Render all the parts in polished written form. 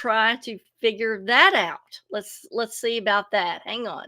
try to figure that out. Let's see about that. Hang on.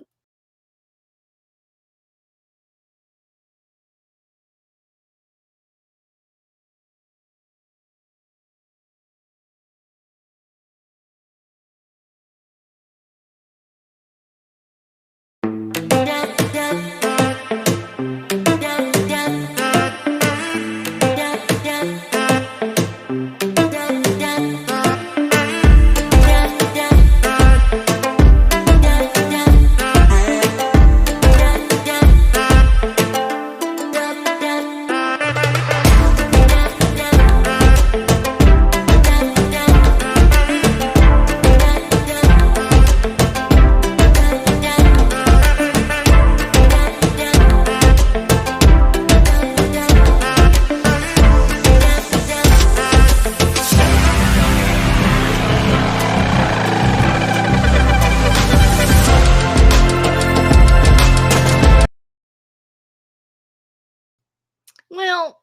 Well,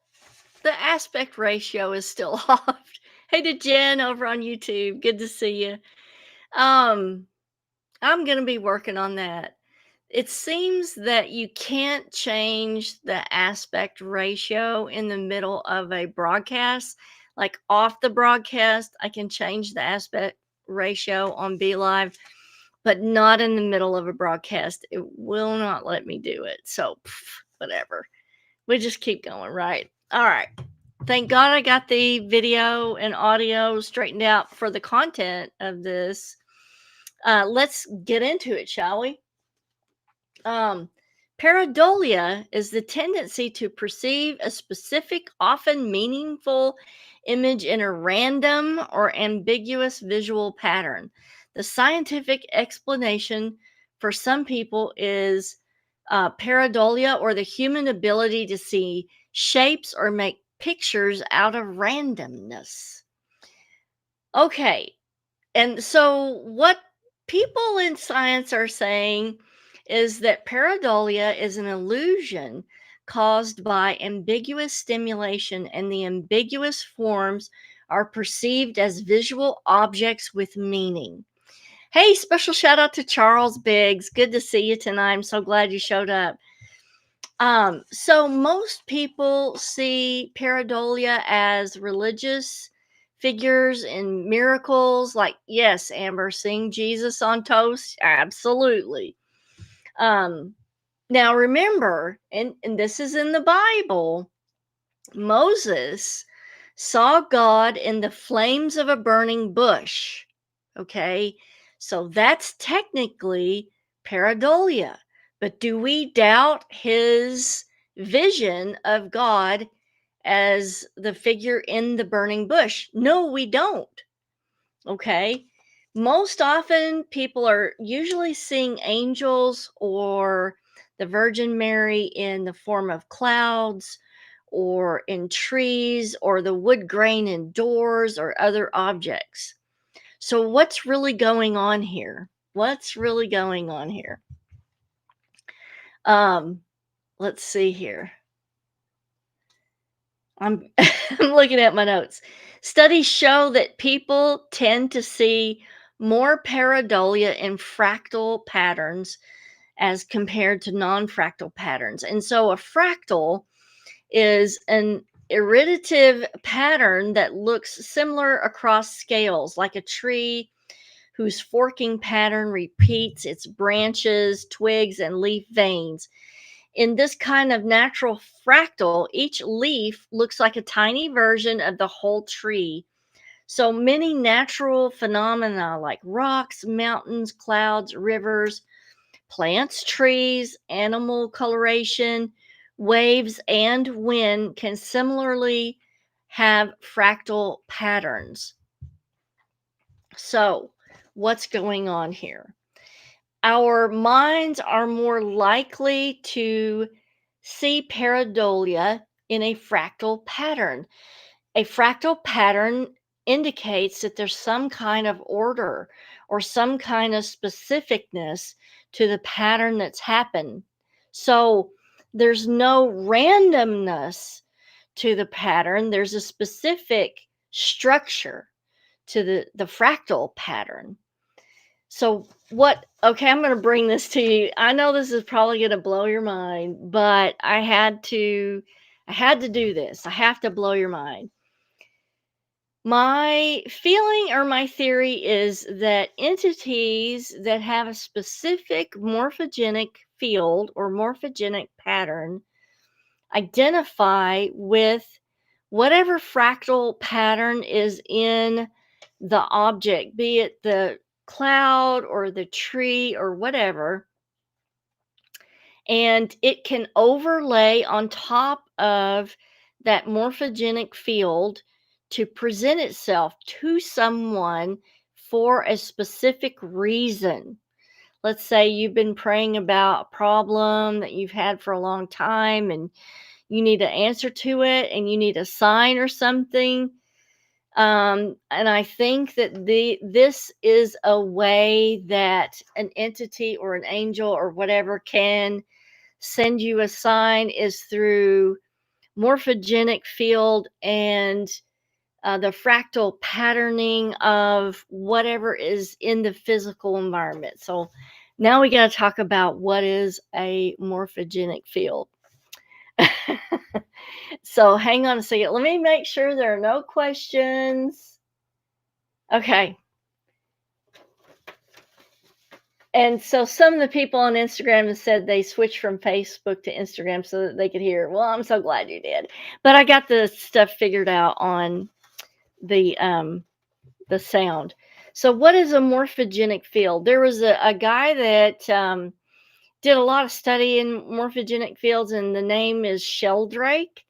the aspect ratio is still off. Hey to Jen over on YouTube. Good to see you. Um, I'm gonna be working on that. It seems that you can't change the aspect ratio in the middle of a broadcast. Like off the broadcast, I can change the aspect ratio on Be Live, but not in the middle of a broadcast. It will not let me do it. So, whatever. We just keep going, right? All right. Thank God I got the video and audio straightened out for the content of this. Let's get into it, shall we? Um, Pareidolia is the tendency to perceive a specific, often meaningful image in a random or ambiguous visual pattern. The scientific explanation for some people is pareidolia, or the human ability to see shapes or make pictures out of randomness. Okay, and so, what people in science are saying is that pareidolia is an illusion caused by ambiguous stimulation, and the ambiguous forms are perceived as visual objects with meaning. Hey, special shout out to Charles Biggs. Good to see you tonight. I'm so glad you showed up. So most people see pareidolia as religious figures and miracles. Like, yes, Amber, seeing Jesus on toast, absolutely. Um, Now remember, and this is in the Bible, Moses saw God in the flames of a burning bush. Okay, so that's technically pareidolia. But do we doubt his vision of God as the figure in the burning bush? No, we don't. Okay. Most often, people are usually seeing angels or the Virgin Mary in the form of clouds or in trees or the wood grain in doors or other objects. So, what's really going on here? What's really going on here? Um, let's see here. I'm I'm looking at my notes. Studies show that people tend to see more pareidolia in fractal patterns as compared to non-fractal patterns. And so a fractal is an iterative pattern that looks similar across scales, like a tree whose forking pattern repeats its branches, twigs, and leaf veins. In this kind of natural fractal, each leaf looks like a tiny version of the whole tree. So many natural phenomena like rocks, mountains, clouds, rivers, plants, trees, animal coloration, waves, and wind can similarly have fractal patterns. So, what's going on here? Our minds are more likely to see pareidolia in a fractal pattern. A fractal pattern indicates that there's some kind of order or some kind of specificness to the pattern that's happened. So there's no randomness to the pattern, there's a specific structure to the fractal pattern. So what okay, I'm going to bring this to you. I know this is probably going to blow your mind, but I had to do this. I have to blow your mind. My feeling or my theory is that entities that have a specific morphogenic field or morphogenic pattern identify with whatever fractal pattern is in the object, be it the cloud or the tree or whatever, and it can overlay on top of that morphogenic field to present itself to someone for a specific reason. Let's say you've been praying about a problem that you've had for a long time and you need an answer to it and you need a sign or something. And I think that this is a way that an entity or an angel or whatever can send you a sign is through morphogenic field and the fractal patterning of whatever is in the physical environment. So now we got to talk about what is a morphogenic field. So hang on a second. Let me make sure there are no questions. Okay. And so some of the people on Instagram have said they switched from Facebook to Instagram so that they could hear. Well, I'm so glad you did. But I got the stuff figured out on the sound. So what is a morphogenic field? There was a guy that did a lot of study in morphogenic fields, and the name is Sheldrake.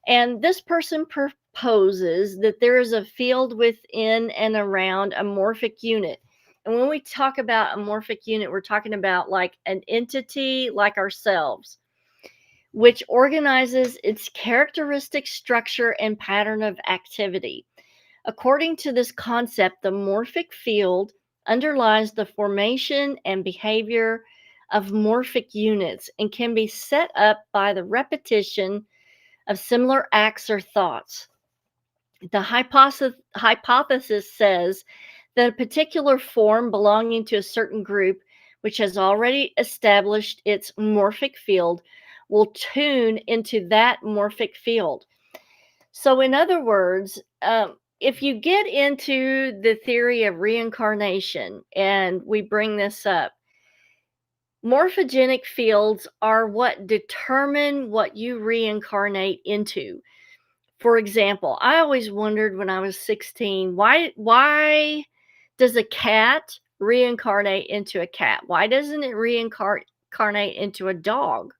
And this person proposes that there is a field within and around a morphic unit. And when we talk about a morphic unit, we're talking about like an entity like ourselves, which organizes its characteristic structure and pattern of activity. According to this concept, the morphic field underlies the formation and behavior of morphic units and can be set up by the repetition of similar acts or thoughts. The hypothesis says that a particular form belonging to a certain group, which has already established its morphic field, will tune into that morphic field. So, in other words, if you get into the theory of reincarnation, and we bring this up, morphogenic fields are what determine what you reincarnate into. For example, I always wondered when I was 16, why does a cat reincarnate into a cat? Why doesn't it reincarnate into a dog?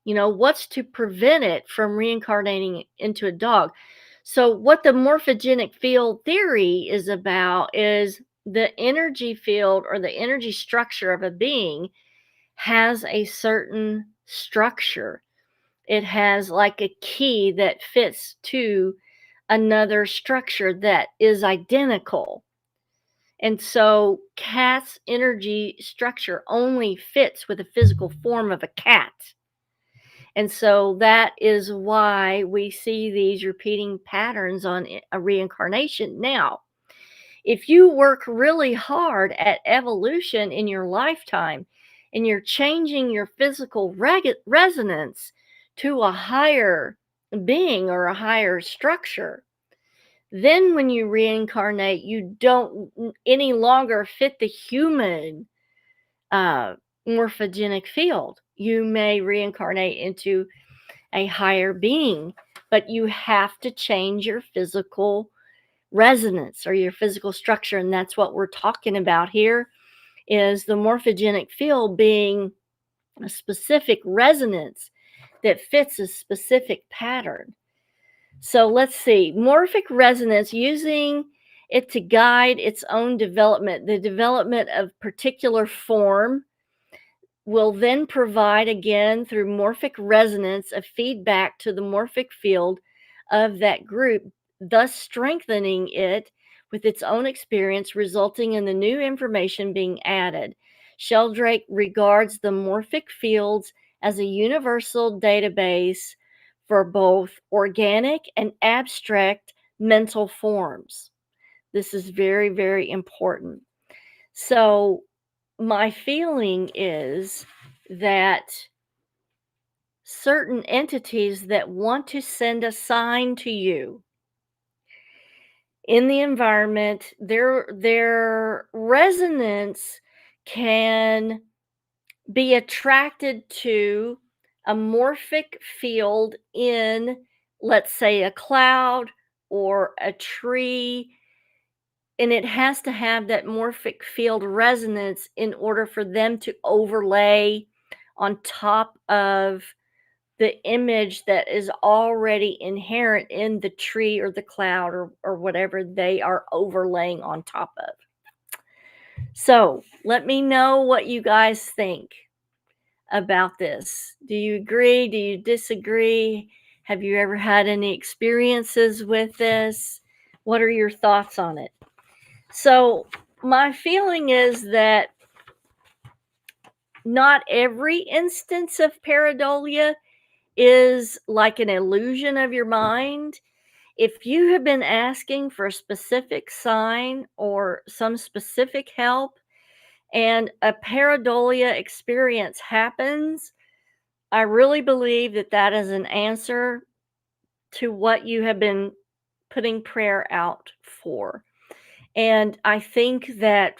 You know, what's to prevent it from reincarnating into a dog? So what the morphogenic field theory is about is the energy field or the energy structure of a being has a certain structure. It has like a key that fits to another structure that is identical. And so cat's energy structure only fits with the physical form of a cat. And so that is why we see these repeating patterns on a reincarnation. Now, if you work really hard at evolution in your lifetime and you're changing your physical resonance to a higher being or a higher structure, then when you reincarnate, you don't any longer fit the human uh, morphogenic field. You may reincarnate into a higher being, but you have to change your physical resonance or your physical structure. And that's what we're talking about here is the morphogenic field being a specific resonance that fits a specific pattern. So let's see, morphic resonance, using it to guide its own development, the development of particular form, will then provide, again, through morphic resonance, a feedback to the morphic field of that group, thus strengthening it with its own experience, resulting in the new information being added. Sheldrake regards the morphic fields as a universal database for both organic and abstract mental forms. This is very, very important. So, my feeling is that certain entities that want to send a sign to you in the environment, their resonance can be attracted to a morphic field in, let's say, a cloud or a tree, and it has to have that morphic field resonance in order for them to overlay on top of the image that is already inherent in the tree or the cloud or whatever they are overlaying on top of. So let me know what you guys think about this. Do you agree? Do you disagree? Have you ever had any experiences with this? What are your thoughts on it? So, my feeling is that not every instance of pareidolia is like an illusion of your mind. If you have been asking for a specific sign or some specific help and a pareidolia experience happens, I really believe that that is an answer to what you have been putting prayer out for. And I think that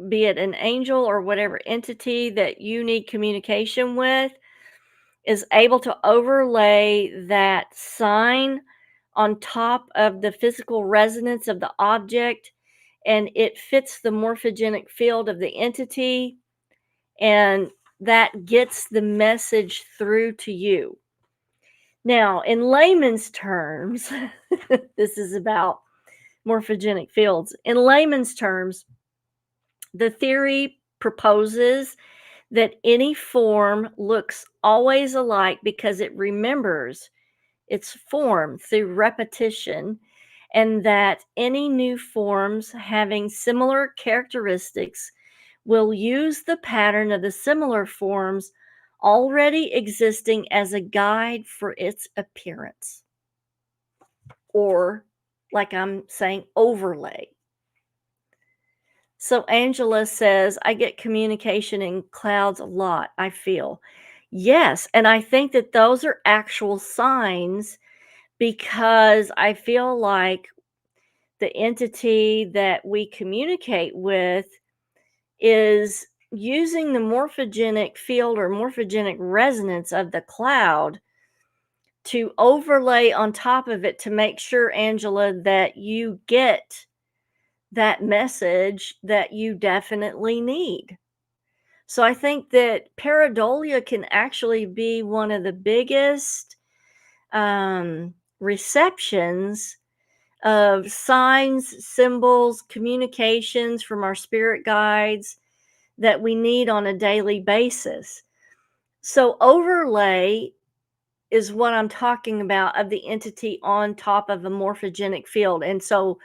be it an angel or whatever entity that you need communication with is able to overlay that sign on top of the physical resonance of the object, and it fits the morphogenic field of the entity, and that gets the message through to you. Now, in layman's terms, this is about morphogenic fields. In layman's terms, the theory proposes that any form looks always alike because it remembers its form through repetition, and that any new forms having similar characteristics will use the pattern of the similar forms already existing as a guide for its appearance. Or, like I'm saying, overlay. So Angela says, I get communication in clouds a lot, I feel. Yes, and I think that those are actual signs because I feel like the entity that we communicate with is using the morphogenic field or morphogenic resonance of the cloud to overlay on top of it to make sure, Angela, that you get that message that you definitely need. So I think that pareidolia can actually be one of the biggest receptions of signs, symbols, communications from our spirit guides that we need on a daily basis. So, overlay is what I'm talking about of the entity on top of a morphogenic field. And so,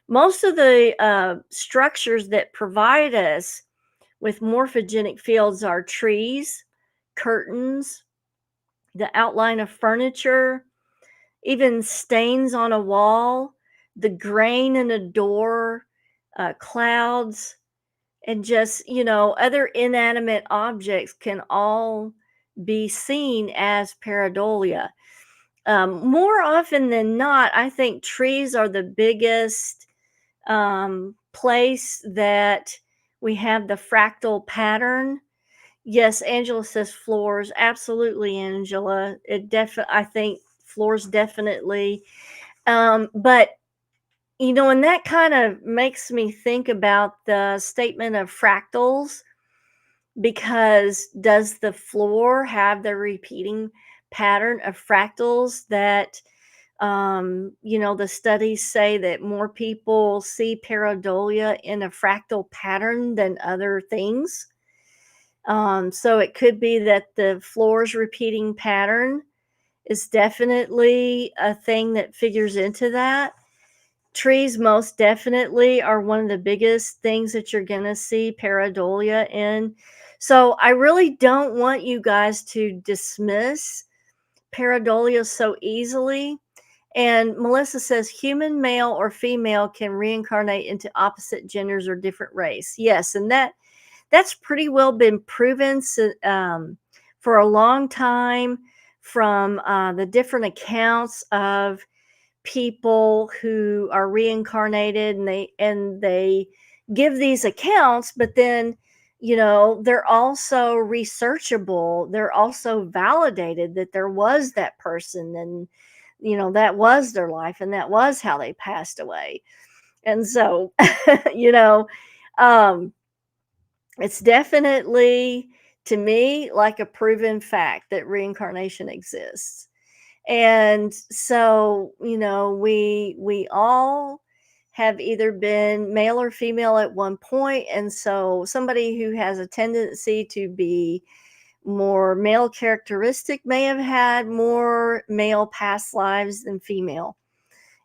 most of the structures that provide us with morphogenic fields are trees, curtains, the outline of furniture, even stains on a wall, the grain in a door, clouds, and just, other inanimate objects can all be seen as pareidolia. More often than not, I think trees are the biggest place that we have the fractal pattern. Yes, Angela says floors. Absolutely, Angela. I think floors definitely. But and that kind of makes me think about the statement of fractals, because does the floor have the repeating pattern of fractals that the studies say that more people see pareidolia in a fractal pattern than other things. So it could be that the floor's repeating pattern is definitely a thing that figures into that. Trees most definitely are one of the biggest things that you're going to see pareidolia in. So I really don't want you guys to dismiss pareidolia so easily. And Melissa says human male or female can reincarnate into opposite genders or different race. Yes, and that's pretty well been proven for a long time from the different accounts of people who are reincarnated, and they give these accounts, but then they're also researchable, they're also validated that there was that person, and that was their life, and that was how they passed away. And so you know um it's definitely, to me, like a proven fact that reincarnation exists. And so, we all have either been male or female at one point. And so somebody who has a tendency to be more male characteristic may have had more male past lives than female.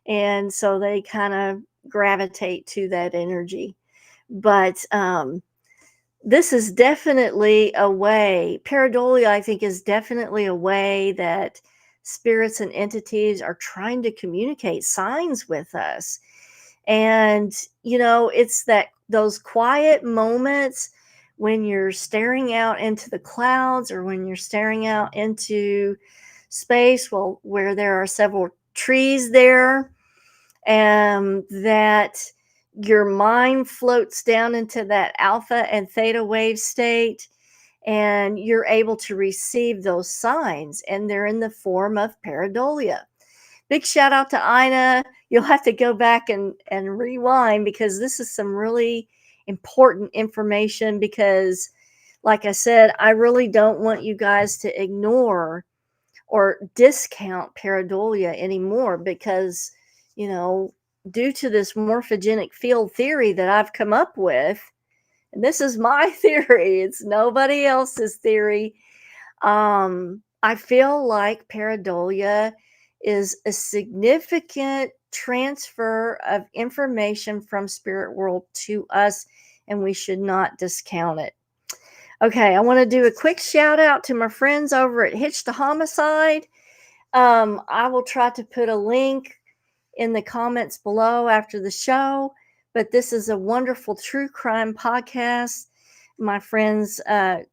And so they kind of gravitate to that energy. But this is definitely a way, pareidolia, I think, is definitely a way that spirits and entities are trying to communicate signs with us. And, it's those quiet moments when you're staring out into the clouds, or when you're staring out into space, well, where there are several trees there, and that your mind floats down into that alpha and theta wave state, and you're able to receive those signs, and they're in the form of pareidolia. Big shout out to Ina. You'll have to go back and rewind, because this is some really important information, because like I said, I really don't want you guys to ignore or discount pareidolia anymore, because you know due to this morphogenic field theory that I've come up with, and this is my theory, it's nobody else's theory. I feel like pareidolia is a significant transfer of information from spirit world to us, and we should not discount it. Okay, I want to do a quick shout out to my friends over at Hitch the Homicide. I will try to put a link in the comments below after the show, but this is a wonderful true crime podcast my friends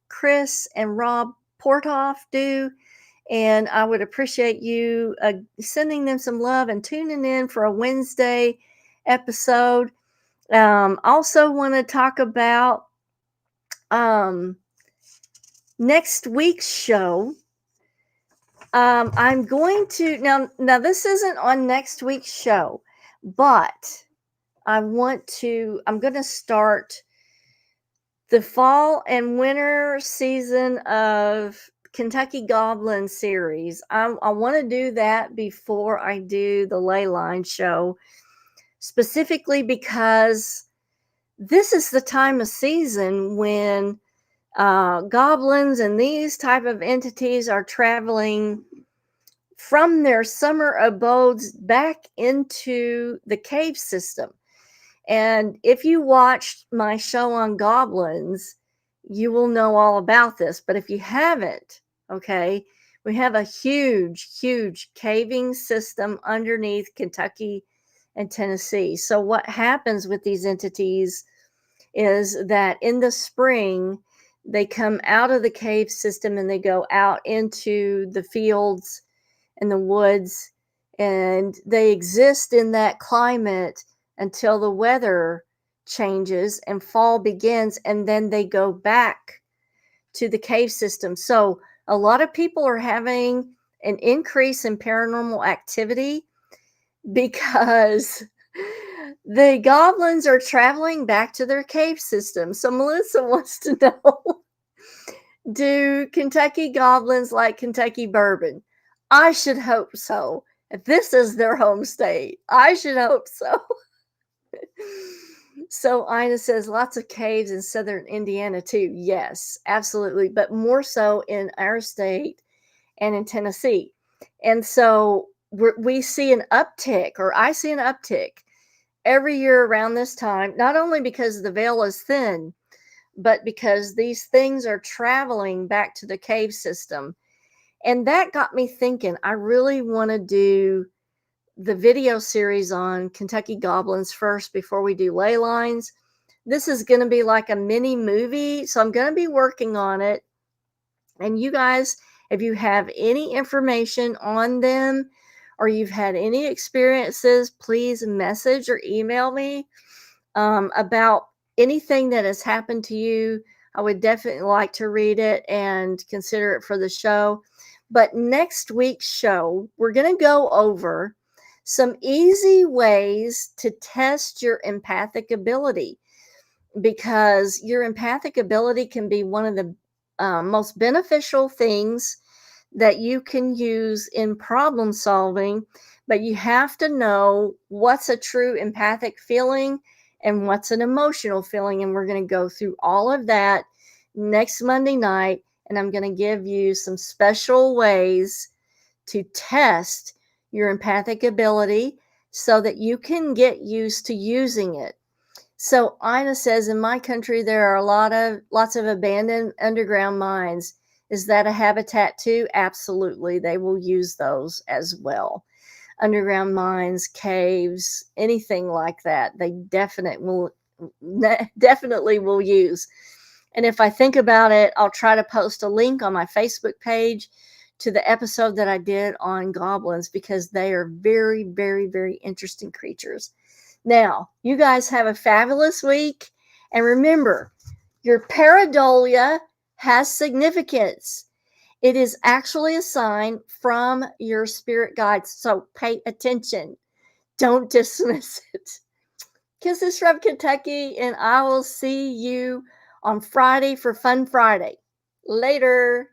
Chris and Rob Portoff do, and I would appreciate you sending them some love and tuning in for a Wednesday episode. Also want to talk about um, next week's show. I'm going to now this isn't on next week's show, but I'm going to start the fall and winter season of Kentucky Goblin series. I want to do that before I do the Leyline show, specifically because this is the time of season when goblins and these type of entities are traveling from their summer abodes back into the cave system. And if you watched my show on goblins, you will know all about this. But if you haven't, okay, we have a huge, huge caving system underneath Kentucky and Tennessee. So what happens with these entities is that in the spring, they come out of the cave system and they go out into the fields and the woods, and they exist in that climate until the weather changes and fall begins, and then they go back to the cave system. So a lot of people are having an increase in paranormal activity because the goblins are traveling back to their cave system. So Melissa wants to know, do Kentucky goblins like Kentucky bourbon? I should hope so. If this is their home state, I should hope so. So Ina says lots of caves in southern Indiana too. Yes, absolutely, but more so in our state and in Tennessee. And so we see an uptick, or I see an uptick every year around this time, not only because the veil is thin, but because these things are traveling back to the cave system. And that got me thinking, I really want to do the video series on Kentucky Goblins first before we do ley lines. This is going to be like a mini movie, so I'm going to be working on it. And you guys, if you have any information on them or you've had any experiences, please message or email me about anything that has happened to you. I would definitely like to read it and consider it for the show. But next week's show, we're going to go over some easy ways to test your empathic ability, because your empathic ability can be one of the most beneficial things that you can use in problem solving. But you have to know what's a true empathic feeling and what's an emotional feeling. And we're going to go through all of that next Monday night. And I'm going to give you some special ways to test your empathic ability so that you can get used to using it. So Ina says, in my country, there are lots of abandoned underground mines. Is that a habitat too? Absolutely. They will use those as well. Underground mines, caves, anything like that. They definitely will use. And if I think about it, I'll try to post a link on my Facebook page to the episode that I did on goblins, because they are very, very, very interesting creatures. Now, you guys have a fabulous week. And remember, your pareidolia has significance. It is actually a sign from your spirit guides. So pay attention. Don't dismiss it. Kisses from Kentucky, and I will see you on Friday for Fun Friday. Later.